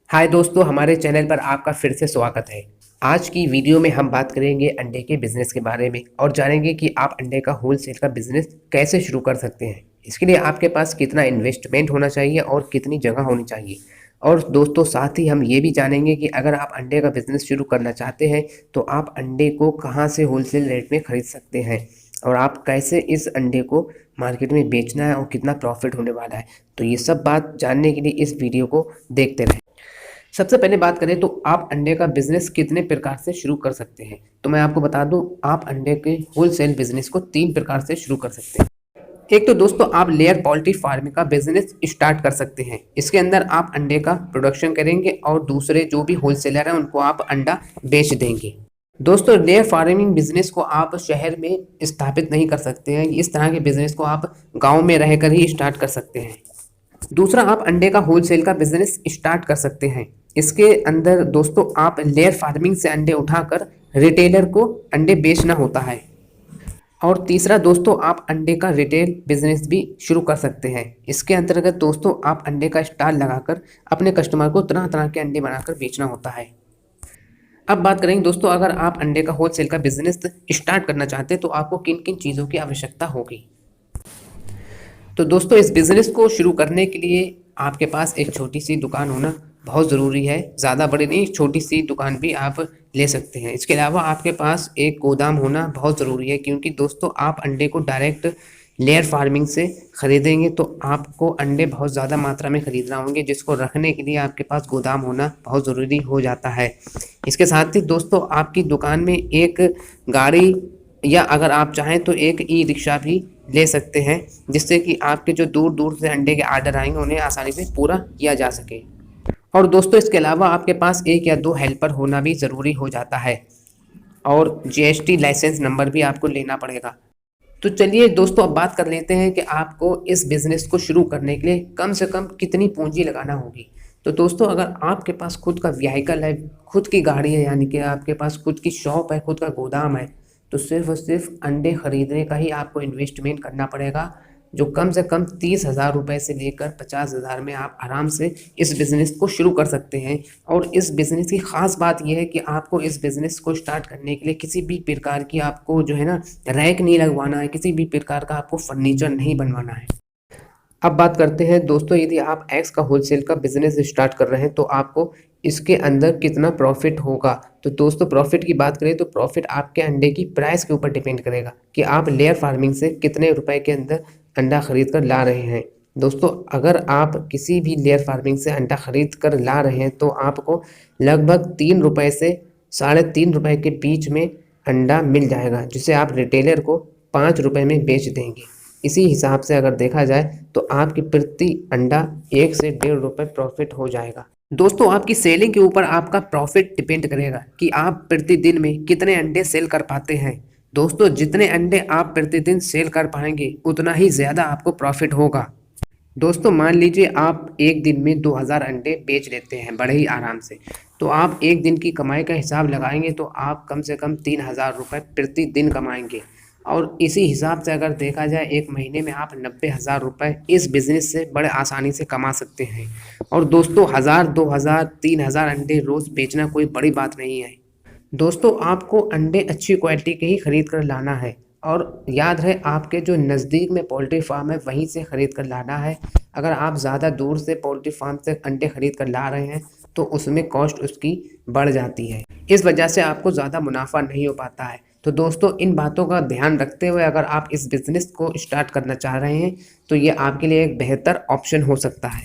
हाय दोस्तों, हमारे चैनल पर आपका फिर से स्वागत है। आज की वीडियो में हम बात करेंगे अंडे के बिजनेस के बारे में और जानेंगे कि आप अंडे का होलसेल का बिजनेस कैसे शुरू कर सकते हैं। इसके लिए आपके पास कितना इन्वेस्टमेंट होना चाहिए और कितनी जगह होनी चाहिए। और दोस्तों साथ ही हम ये भी जानेंगे कि अगर आप अंडे का बिजनेस शुरू करना चाहते हैं तो आप अंडे को कहाँ से होलसेल रेट में खरीद सकते हैं और आप कैसे इस अंडे को मार्केट में बेचना है और कितना प्रॉफिट होने वाला है। तो ये सब बात जानने के लिए इस वीडियो को देखते रहें। सबसे पहले बात करें तो आप अंडे का बिजनेस कितने प्रकार से शुरू कर सकते हैं। तो मैं आपको बता दूं, आप अंडे के होलसेल बिजनेस को 3 प्रकार से शुरू कर सकते हैं। एक तो दोस्तों आप लेयर पोल्ट्री फार्मिंग का बिजनेस स्टार्ट कर सकते हैं। इसके अंदर आप अंडे का प्रोडक्शन करेंगे और दूसरे जो भी होलसेलर हैं उनको आप अंडा बेच देंगे। दोस्तों लेयर फार्मिंग बिजनेस को आप शहर में स्थापित नहीं कर सकते हैं। इस तरह के बिजनेस को आप गाँव में रहकर ही स्टार्ट कर सकते हैं। दूसरा आप अंडे का होलसेल का बिजनेस स्टार्ट कर सकते हैं। इसके अंदर दोस्तों आप लेयर फार्मिंग से अंडे उठाकर रिटेलर को अंडे बेचना होता है। और तीसरा दोस्तों आप अंडे का रिटेल बिजनेस भी शुरू कर सकते हैं। इसके अंतर्गत दोस्तों आप अंडे का स्टॉल लगाकर अपने कस्टमर को तरह तरह के अंडे बनाकर बेचना होता है। अब बात करेंगे दोस्तों, अगर आप अंडे का होलसेल का बिजनेस स्टार्ट करना चाहते हैं तो आपको किन किन चीज़ों की आवश्यकता होगी। तो दोस्तों इस बिज़नेस को शुरू करने के लिए आपके पास एक छोटी सी दुकान होना बहुत ज़रूरी है। ज़्यादा बड़ी नहीं, छोटी सी दुकान भी आप ले सकते हैं। इसके अलावा आपके पास एक गोदाम होना बहुत ज़रूरी है, क्योंकि दोस्तों आप अंडे को डायरेक्ट लेयर फार्मिंग से ख़रीदेंगे तो आपको अंडे बहुत ज़्यादा मात्रा में ख़रीदना होंगे, जिसको रखने के लिए आपके पास गोदाम होना बहुत ज़रूरी हो जाता है। इसके साथ ही दोस्तों आपकी दुकान में एक गाड़ी या अगर आप चाहें तो एक ई रिक्शा भी ले सकते हैं, जिससे कि आपके जो दूर दूर से अंडे के आर्डर आएंगे उन्हें आसानी से पूरा किया जा सके। और दोस्तों इसके अलावा आपके पास 1 या 2 हेल्पर होना भी ज़रूरी हो जाता है और जीएसटी लाइसेंस नंबर भी आपको लेना पड़ेगा। तो चलिए दोस्तों अब बात कर लेते हैं कि आपको इस बिज़नेस को शुरू करने के लिए कम से कम कितनी पूंजी लगाना होगी। तो दोस्तों अगर आपके पास खुद का व्हीकल है, खुद की गाड़ी है, यानी कि आपके पास खुद की शॉप है, खुद का गोदाम है, तो सिर्फ और सिर्फ अंडे खरीदने का ही आपको इन्वेस्टमेंट करना पड़ेगा, जो कम से कम 30,000 रुपये से लेकर 50,000 में आप आराम से इस बिज़नेस को शुरू कर सकते हैं। और इस बिज़नेस की ख़ास बात यह है कि आपको इस बिज़नेस को स्टार्ट करने के लिए किसी भी प्रकार की आपको जो है ना रैक नहीं लगवाना है, किसी भी प्रकार का आपको फर्नीचर नहीं बनवाना है। अब बात करते हैं दोस्तों, यदि आप एग्स का होलसेल का बिजनेस स्टार्ट कर रहे हैं तो आपको इसके अंदर कितना प्रॉफिट होगा। तो दोस्तों प्रॉफिट की बात करें तो प्रॉफिट आपके अंडे की प्राइस के ऊपर डिपेंड करेगा कि आप लेयर फार्मिंग से कितने रुपए के अंदर अंडा खरीद कर ला रहे हैं। दोस्तों अगर आप किसी भी लेयर फार्मिंग से अंडा खरीद कर ला रहे हैं तो आपको लगभग 3 रुपये से 3.5 रुपये के बीच में अंडा मिल जाएगा, जिसे आप रिटेलर को 5 रुपये में बेच देंगे। इसी हिसाब से अगर देखा जाए तो आपकी प्रति अंडा 1 से 1.5 रुपये प्रॉफिट हो जाएगा। दोस्तों आपकी सेलिंग के ऊपर आपका प्रॉफिट डिपेंड करेगा कि आप प्रतिदिन में कितने अंडे सेल कर पाते हैं। दोस्तों जितने अंडे आप प्रतिदिन सेल कर पाएंगे उतना ही ज़्यादा आपको प्रॉफिट होगा। दोस्तों मान लीजिए आप एक दिन में 2000 अंडे बेच लेते हैं बड़े ही आराम से, तो आप एक दिन की कमाई का हिसाब लगाएंगे तो आप कम से कम 3000 रुपये प्रतिदिन कमाएंगे। और इसी हिसाब से अगर देखा जाए एक महीने में आप 90,000 रुपये इस बिज़नेस से बड़े आसानी से कमा सकते हैं। और दोस्तों 1000, 2000, 3000 अंडे रोज़ बेचना कोई बड़ी बात नहीं है। दोस्तों आपको अंडे अच्छी क्वालिटी के ही ख़रीद कर लाना है और याद रहे आपके जो नज़दीक में पोल्ट्री फार्म है वहीं से ख़रीद कर लाना है। अगर आप ज़्यादा दूर से पोल्ट्री फार्म से अंडे ख़रीद कर ला रहे हैं तो उसमें कॉस्ट उसकी बढ़ जाती है, इस वजह से आपको ज़्यादा मुनाफा नहीं हो पाता है। तो दोस्तों इन बातों का ध्यान रखते हुए अगर आप इस बिज़नेस को स्टार्ट करना चाह रहे हैं तो ये आपके लिए एक बेहतर ऑप्शन हो सकता है।